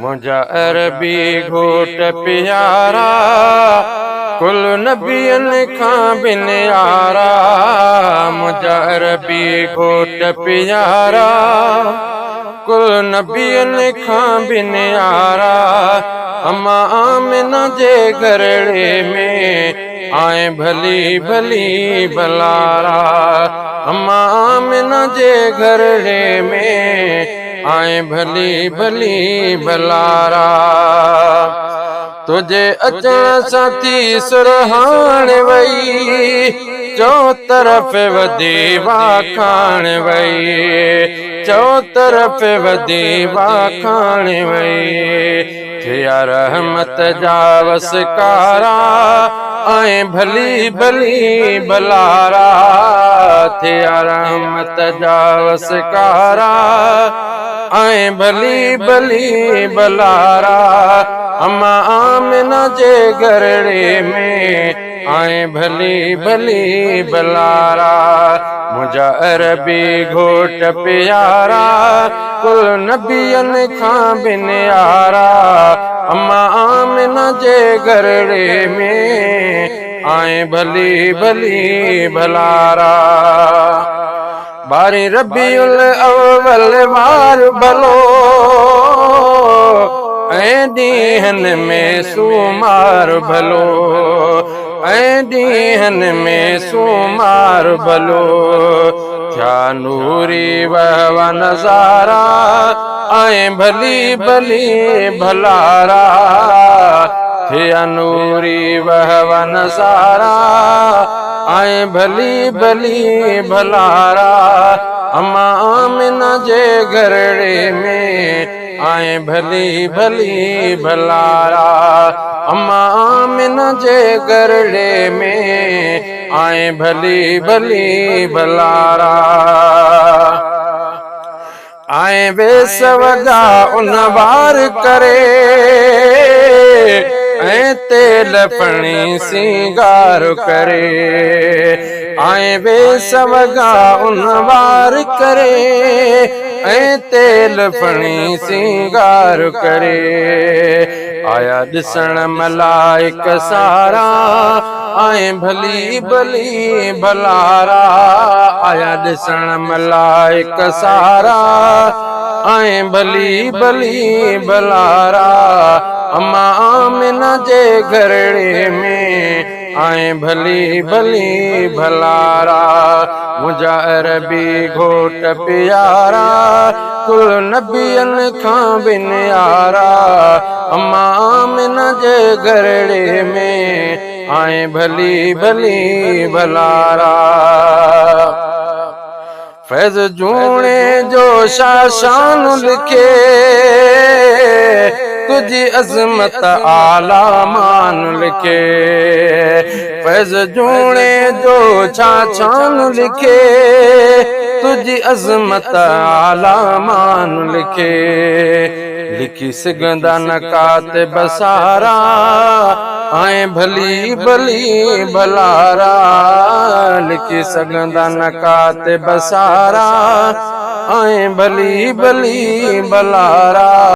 मुझा अरबी घोट प्यारा कुल नबियन खां भी न्यारा। मुझा अरबी घोट प्यारा कुल नबियन खां भी न्यारा। अम्मा आमिना जे घरड़े में आए भली भली भलारा। अम्मा आमिना जे घरड़े में आए भली भली भलारा। तुझे अचण सां थी सुरहाण वई चौ तरफ़ वधी वाखाण वई। चौ तरफ़ वधी वाखाण वई। थिया रहमत जा वसकारा आए भली भली भलारा। थिया रहमत जा वसकारा आए भली भली भलारा। अम्मा आमिना जे घरड़े में आए भली भली भलारा। मुझा अरबी घोट प्यारा कुल नबियन खां भी न्यारा। अम्मा आमिना जे घरड़े में आए भली भली भलारा। बारी रबीउल अव्वल वार भलो ऐं ॾींहनि में सूमार भलो। ऐं ॾींहनि में सूमार भलो। थिया नूरी वहवा नज़ारा आए भली भली भलारा। थिया नूरी वहवा नज़ारा आए भली भली भलारा। अम्मा आमिना जे घरड़े में आए भली भली भलारा। अम्मा आमिना जे घरड़े में आए भली भली भलारा। आए वेस वगा उन वार करे ऐं तेल फणी सिंगार करे। आए वेस वगा उन वार करे ऐं तेल फणी सिंगार करे। आया ॾिसण मलाइक सारा आए भली भली भलारा। आया ॾिसण मलाइक सारा आए भली भली भलारा। अम्मा आमिना जे घरड़े में आए भली भली भलारा। मुझा अरबी घोट प्यारा कुल नबियन खां भी न्यारा। अम्मा आमिना जे घरड़े में आए भली भली भलारा। फैज़ जूणे जो शान लिखे तुझी अज़मत आला मान लिखे। फैज़ जूणे जो शान लिखे तुझी अज़मत आला मान लिखे। लिखी सघंदा न कातिब सारा आए भली भली भलारा। लिखी सघंदा न कातिब सारा आए भली भली भलारा।